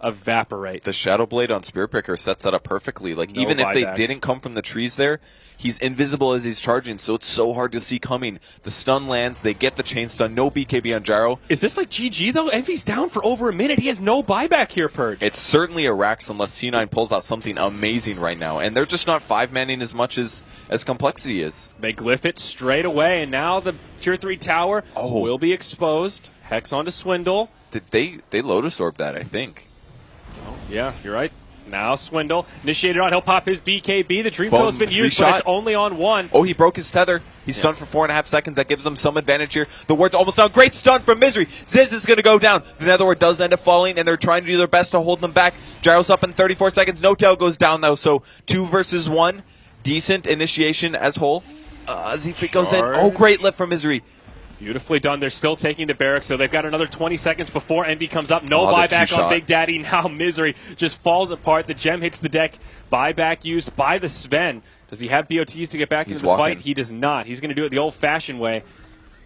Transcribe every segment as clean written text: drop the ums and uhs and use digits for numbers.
evaporate. The Shadow Blade on Spear Picker sets that up perfectly. Like, even if they didn't come from the trees there, he's invisible as he's charging, so it's so hard to see coming. The stun lands, they get the chain stun, no BKB on Gyro. Is this like GG, though? Envy's down for over a minute. He has no buyback here, Purge. It's certainly a Rax unless C9 pulls out something amazing right now, and they're just not 5-manning as much as Complexity is. They glyph it straight away, and now the Tier 3 tower will be exposed. Hex onto Swindle. Did they Lotus Orb that, I think. Oh, yeah, you're right. Now Swindle initiated on. He'll pop his BKB. The Dream Coil has been used, but it's only on one. Oh, he broke his tether. He's stunned for 4.5 seconds. That gives him some advantage here. The ward's almost down. Great stun from Misery. Ziz is going to go down. The Nether Ward does end up falling, and they're trying to do their best to hold them back. Gyro's up in 34 seconds. No Tail goes down, though, so 2 versus 1. Decent initiation as whole. Zephyr goes in. Oh, great lift from Misery. Beautifully done. They're still taking the barracks, so they've got another 20 seconds before Envy comes up. No buyback on Big Daddy. Now Misery just falls apart. The gem hits the deck. Buyback used by the Sven. Does he have BOTs to get back into the fight? He does not. He's going to do it the old-fashioned way.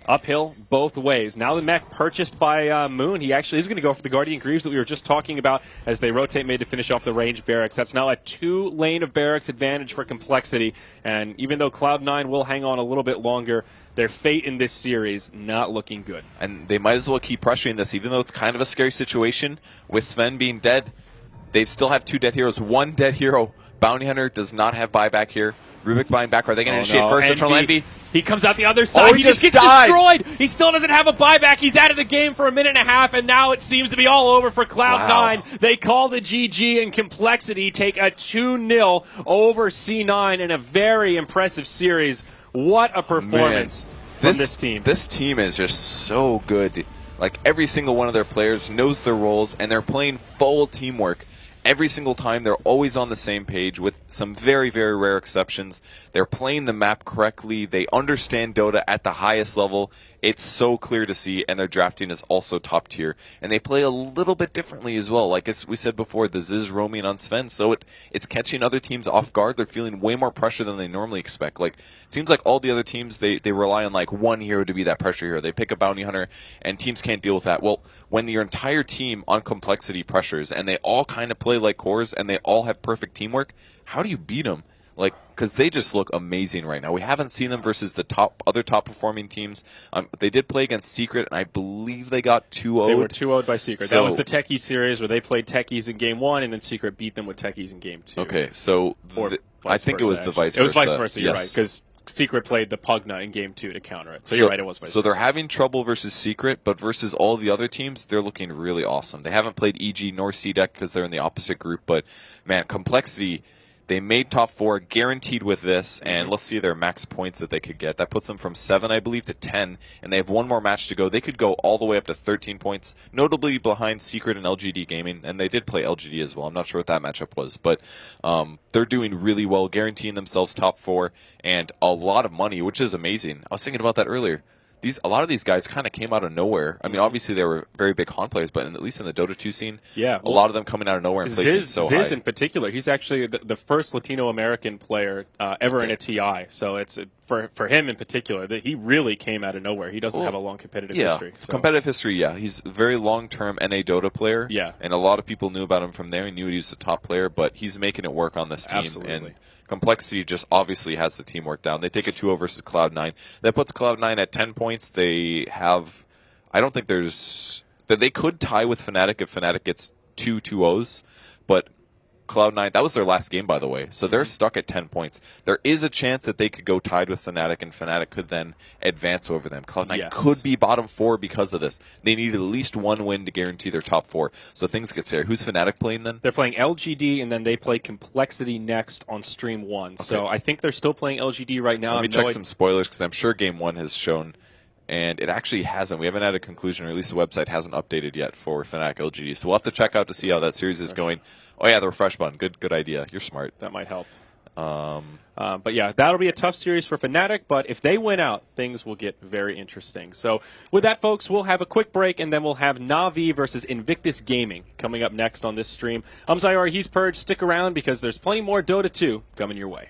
Uphill both ways. Now the mech purchased by Moon. He actually is going to go for the Guardian Greaves that we were just talking about as they rotate mid to finish off the range barracks. That's now a 2-lane of barracks advantage for Complexity. And even though Cloud9 will hang on a little bit longer, their fate in this series not looking good. And they might as well keep pressuring this, even though it's kind of a scary situation. With Sven being dead, they still have 2 dead heroes. 1 dead hero. Bounty Hunter does not have buyback here. Rubik buying back. Are they going to initiate first? Eternal Envy. He comes out the other side. He just gets destroyed. He still doesn't have a buyback. He's out of the game for a minute and a half, and now it seems to be all over for Cloud9. Wow. They call the GG, and Complexity take a 2-0 over C9 in a very impressive series. What a performance from this team. This team is just so good. Like, every single one of their players knows their roles, and they're playing full teamwork. Every single time, they're always on the same page with some very, very rare exceptions. They're playing the map correctly. They understand Dota at the highest level. It's so clear to see, and their drafting is also top tier. And they play a little bit differently as well. Like as we said before, the Ziz roaming on Sven, so it's catching other teams off guard. They're feeling way more pressure than they normally expect. Like, it seems like all the other teams, they rely on like one hero to be that pressure hero. They pick a bounty hunter, and teams can't deal with that. Well, when your entire team on Complexity pressures, and they all kind of play like cores, and they all have perfect teamwork, how do you beat them? Like, because they just look amazing right now. We haven't seen them versus the other top performing teams. They did play against Secret, and I believe they got 2-0'd. They were 2-0'd by Secret. So, that was the Techie series where they played Techies in Game 1, and then Secret beat them with Techies in Game 2. Okay, so I think it was the vice versa. It was vice versa, you're right, because Secret played the Pugna in Game 2 to counter it. So you're right, it was vice versa. So they're having trouble versus Secret, but versus all the other teams, they're looking really awesome. They haven't played EG nor C-Deck because they're in the opposite group, but, man, Complexity, they made top 4 guaranteed with this, and let's see their max points that they could get. That puts them from 7, I believe, to 10, and they have one more match to go. They could go all the way up to 13 points, notably behind Secret and LGD Gaming, and they did play LGD as well. I'm not sure what that matchup was, but they're doing really well, guaranteeing themselves top 4, and a lot of money, which is amazing. I was thinking about that earlier. A lot of these guys kind of came out of nowhere. I mean, obviously they were very big Han players, but at least in the Dota 2 scene, a lot of them coming out of nowhere and placing so high. Ziz in particular, he's actually the first Latino American player ever in a TI. So it's for him in particular that he really came out of nowhere. He doesn't have a long competitive history. So. Competitive history, yeah. He's a very long-term NA Dota player. Yeah, and a lot of people knew about him from there and knew he was the top player. But he's making it work on this team. Absolutely. And Complexity just obviously has the teamwork down. They take a 2-0 versus Cloud9. That puts Cloud9 at 10 points. They have, I don't think they could tie with Fnatic if Fnatic gets 2 2-0s, but Cloud9, that was their last game, by the way, so they're stuck at 10 points. There is a chance that they could go tied with Fnatic, and Fnatic could then advance over them. Cloud9 could be bottom 4 because of this. They need at least one win to guarantee their top 4, so things get scary. Who's Fnatic playing then? They're playing LGD, and then they play Complexity next on Stream 1. Okay. So I think they're still playing LGD right now. Let me check some spoilers, because I'm sure Game 1 has shown, and it actually hasn't. We haven't had a conclusion, or at least the website hasn't updated yet for Fnatic LGD, so we'll have to check out to see how that series is going. Oh, yeah, the refresh button. Good idea. You're smart. That might help. But, yeah, that'll be a tough series for Fnatic, but if they win out, things will get very interesting. So with that, folks, we'll have a quick break, and then we'll have Na'Vi versus Invictus Gaming coming up next on this stream. I'm Zyori. He's Purge. Stick around because there's plenty more Dota 2 coming your way.